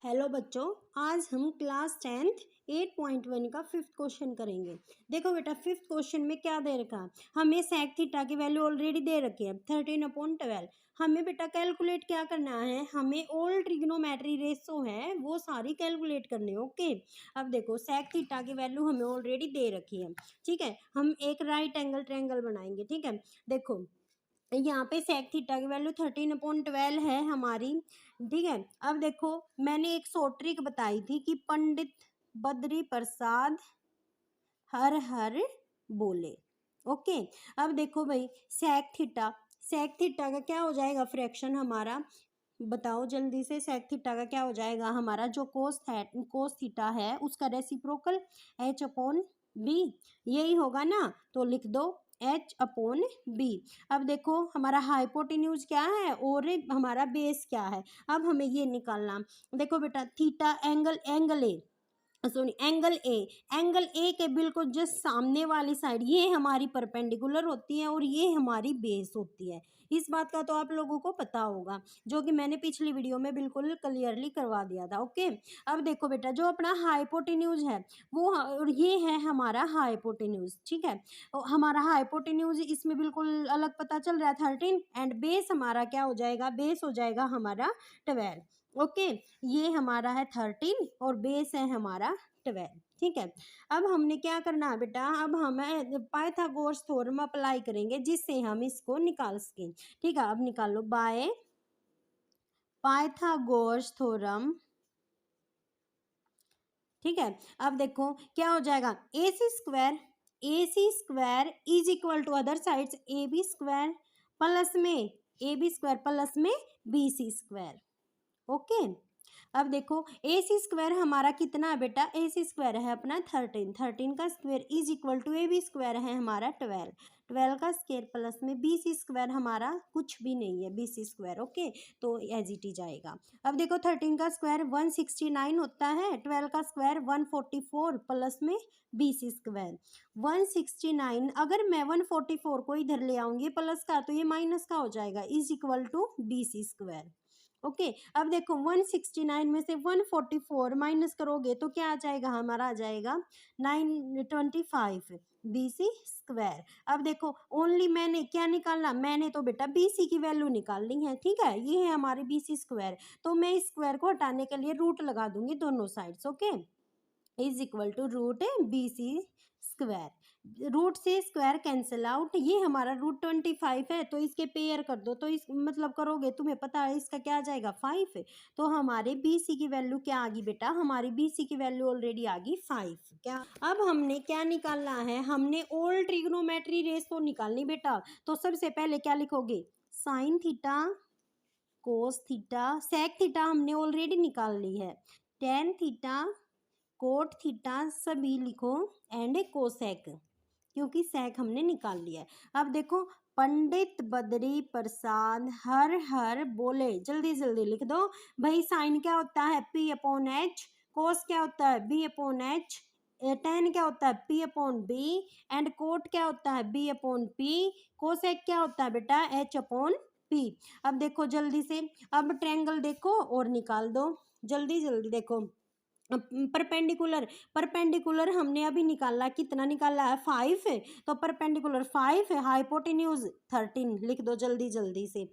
Hello बच्चों, आज हम क्लास 10th 8.1 का फिफ्थ क्वेश्चन करेंगे। देखो बेटा, फिफ्थ क्वेश्चन में क्या दे रखा है, हमें सेक थीटा की वैल्यू ऑलरेडी दे रखी है 13/12। हमें बेटा कैलकुलेट क्या करना है, हमें ऑल ट्रिग्नोमेट्री रेशो है वो सारी कैलकुलेट करनी है। ओके, अब देखो सेक थीटा की वैल्यू हमें ऑलरेडी दे रखी है। ठीक है, हम एक राइट एंगल ट्रायंगल बनाएंगे। ठीक है, देखो यहाँ पे सेक थीटा की वैल्यू 13/12 है हमारी। ठीक है, अब देखो मैंने एक शॉर्ट ट्रिक बताई थी कि पंडित बद्री प्रसाद हर हर बोले। ओके, अब देखो भाई सेक थीटा का क्या हो जाएगा फ्रैक्शन हमारा, बताओ जल्दी से। सेक थीटा का क्या हो जाएगा हमारा, जो कोस थीटा है उसका रेसिप्रोकल H/B, यही होगा ना, तो लिख दो H/B। अब देखो हमारा हाइपोटेन्यूज क्या है और हमारा बेस क्या है, अब हमें ये निकालना। देखो बेटा, थीटा एंगल ए के बिल्कुल जस्ट सामने वाली साइड ये हमारी परपेंडिकुलर होती है और ये हमारी बेस होती है। इस बात का तो आप लोगों को पता होगा, जो कि मैंने पिछली वीडियो में बिल्कुल क्लियरली करवा दिया था। ओके, अब देखो बेटा, जो अपना हाइपोटेन्यूज है वो और ये है हमारा हाइपोटेन्यूज। ठीक है, हमारा हाइपोटेन्यूज इसमें बिल्कुल अलग पता चल रहा है 13, एंड बेस हमारा क्या हो जाएगा, बेस हो जाएगा हमारा 12। ओके, ये हमारा है 13 और बेस है हमारा 12। ठीक है, अब हमने क्या करना है बेटा, अब हमें पाइथागोरस थ्योरम अप्लाई करेंगे जिससे हम इसको निकाल सकें। ठीक है, अब निकालो बाय पाइथागोरस थ्योरम। ठीक है, अब देखो क्या हो जाएगा, A C square is equal to other sides A B square plus में बी सी स्क्वायर। ओके, अब देखो ए सी स्क्वायर हमारा कितना है बेटा, ए सी स्क्वायर है अपना 13 का square is equal to a B square है हमारा 12 का स्क्वायर प्लस में बी सी स्क्वायर हमारा कुछ भी नहीं है, बी सी स्क्वायर। ओके, तो एज इट इज आएगा। अब देखो 13 का स्क्वायर 169 होता है, 12 का स्क्वायर 144 प्लस में बी सी स्क्वायर 169। अगर मैं 144 को इधर ले आऊंगी प्लस का, तो ये माइनस का हो जाएगा, is equal to b C square. Okay, अब देखो 169 में से 144 माइनस करोगे तो क्या आ जाएगा, हमारा आ जाएगा 925 बी सी स्क्वायर। अब देखो ओनली मैंने क्या निकालना, मैंने तो बेटा बी सी की वैल्यू निकालनी है। ठीक है, ये है हमारी बी सी स्क्वायर, तो मैं इस स्क्वायर को हटाने के लिए रूट लगा दूंगी दोनों sides. Okay, is equal to root b C square, root से स्क्वायर कैंसिल आउट, ये हमारा रूट 25 है तो इसके पेयर कर दो, तो इस मतलब करोगे तुम्हें पता है इसका क्या आ जाएगा 5। तो हमारे बी सी की वैल्यू क्या आ गई बेटा, हमारी बी सी की वैल्यू ऑलरेडी आ गई 5। क्या अब हमने क्या निकालना है, हमने ऑल ट्रिग्नोमेट्री रेशो निकालनी बेटा। तो सबसे पहले क्या लिखोगे, sine theta cos theta, sec theta हमने ऑलरेडी निकाल ली है, टेन थीटा कोट थीटा सभी लिखो, एंड कोसेक, क्योंकि सेक हमने निकाल लिया है। अब देखो पंडित बद्री प्रसाद हर हर बोले, जल्दी जल्दी लिख दो भाई। साइन क्या होता है P/H, कोस क्या होता है B/H, टेन क्या होता है P/B, एंड कोट क्या होता है B/P, कोसेक क्या होता है बेटा H/P। अब देखो जल्दी से, अब ट्रायंगल देखो और निकाल दो, जल्दी जल्दी देखो। परपेंडिकुलर हमने अभी निकाला, कितना निकाला है 5 है, तो परपेंडिकुलर 5 है, हाइपोटेन्यूज 13 लिख दो जल्दी जल्दी से।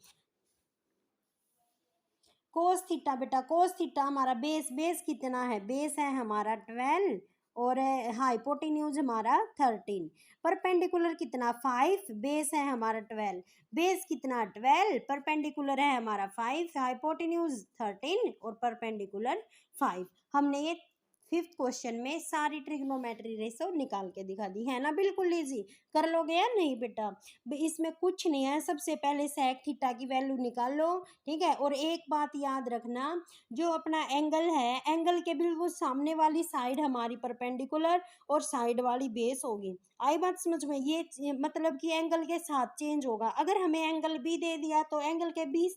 कोस थीटा बेटा, कोस थीटा हमारा बेस कितना है, बेस है हमारा 12 और हाइपोटेन्यूज हमारा 13। परपेंडिकुलर कितना 5, बेस है हमारा 12, बेस कितना 12, परपेंडिकुलर है हमारा 5, हाइपोटेन्यूज 13 और परपेंडिकुलर 5। हमने ये फिफ्थ क्वेश्चन में सारी ट्रिग्नोमेट्री रेशो निकाल के दिखा दी है ना, बिल्कुल इजी। कर लोगे या नहीं बेटा, इसमें कुछ नहीं है, सबसे पहले सेक थीटा की वैल्यू निकाल लो। ठीक है, और एक बात याद रखना, जो अपना एंगल है, एंगल के बिल्कुल सामने वाली साइड हमारी परपेंडिकुलर और साइड वाली बेस होगी। आई बात समझ में, ये मतलब कि एंगल के साथ चेंज होगा। अगर हमें एंगल बी दे दिया तो एंगल के बी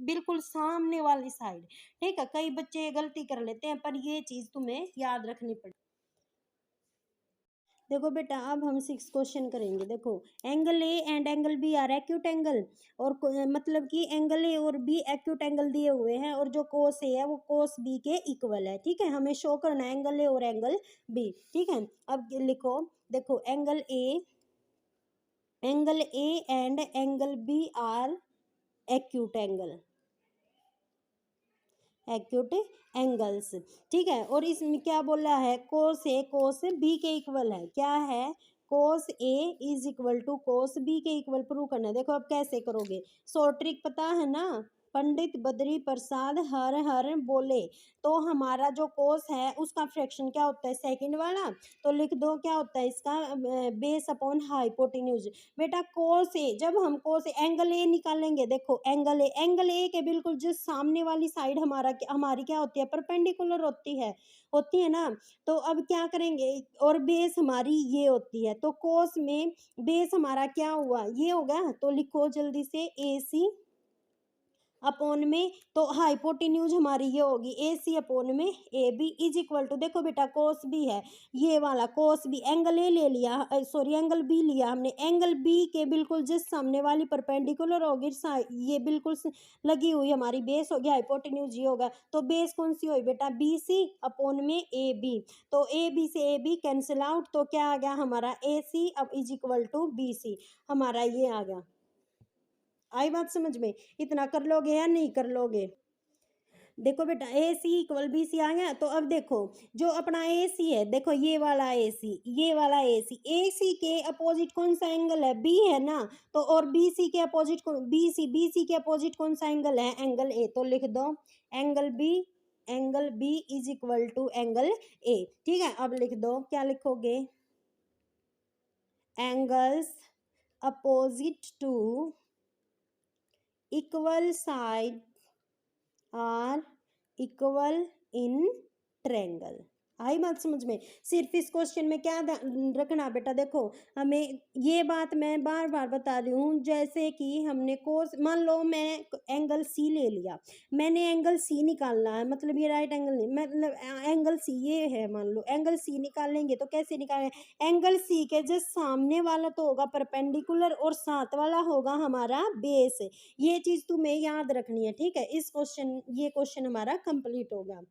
बिल्कुल सामने वाली साइड। ठीक है, कई बच्चे गलती कर लेते हैं, पर ये चीज तुम्हें याद रखनी पड़ेगी। देखो बेटा अब हम 6 क्वेश्चन करेंगे। देखो angle a and angle b are acute angle, और मतलब कि एंगल ए और बी एक्यूट एंगल दिए हुए हैं, और जो कोस ए है वो कोस बी के इक्वल है। ठीक है, हमें शो करना है एंगल ए और एंगल बी। ठीक है, अब लिखो, देखो angle a and angle b are acute angles. ठीक है, और इसमें क्या बोला है, कोस ए कोस बी के इक्वल है। क्या है, cos A is equal to cos B के इक्वल प्रूव करना है। देखो अब कैसे करोगे, शॉर्ट ट्रिक पता है ना, पंडित बद्री प्रसाद हर हर बोले। तो हमारा जो कोस है उसका फ्रैक्शन क्या होता है, सेकंड वाला। तो लिख दो क्या होता है इसका, बेस अपॉन हाइपोटेन्यूज। बेटा कोस ए, जब हम कोस एंगल ए निकालेंगे, देखो एंगल ए के बिल्कुल जिस सामने वाली साइड हमारी क्या होती है, परपेंडिकुलर होती है ना। तो अब क्या करेंगे, और बेस हमारी ये होती है, तो कोस में बेस हमारा क्या हुआ, ये होगा। तो लिखो जल्दी से ए सी अपॉन में, तो हाइपोटेन्यूज हमारी ये होगी ए सी अपॉन में a b is equal to, देखो बेटा कोस बी है, ये वाला कोस बी, एंगल ए ले लिया, सॉरी एंगल बी लिया हमने, एंगल बी के बिल्कुल जिस सामने वाली परपेंडिकुलर होगी ये बिल्कुल लगी हुई हमारी बेस होगी, हाइपोटेन्यूज ये होगा। तो बेस कौन सी होगी बेटा, बी सी अपॉन में ए बी। तो ए बी से ए बी कैंसिल आउट, तो क्या आ गया हमारा ए सी अब is equal to b c, हमारा ये आ गया। आई बात समझ में, इतना कर लोगे या नहीं कर लोगे। देखो बेटा ए सी इक्वल बी सी आ गया। तो अब देखो जो अपना ए सी है, देखो ये वाला ए सी, ये वाला ए सी के अपोजिट कौन सा एंगल है, बी है ना। तो और बी सी के अपोजिट कौन, बी सी के अपोजिट कौन सा एंगल है, एंगल ए। तो लिख दो angle B is equal to angle A. ठीक है, अब लिख दो, क्या लिखोगे, angles opposite to equal side are equal in triangle. आई बात समझ में। सिर्फ इस क्वेश्चन में क्या रखना बेटा, देखो हमें ये बात मैं बार बार बता रही हूँ, जैसे कि हमने कोस, मान लो मैं एंगल सी ले लिया, मैंने एंगल सी निकालना है, मतलब ये राइट एंगल नहीं, मतलब एंगल सी ये है, मान लो एंगल सी निकालेंगे तो कैसे निकालेंगे, एंगल सी के जो सामने वाला तो होगा परपेंडिकुलर, और साथ वाला होगा हमारा बेस। ये चीज तुम्हें याद रखनी है। ठीक है, इस क्वेश्चन ये क्वेश्चन हमारा कंप्लीट होगा।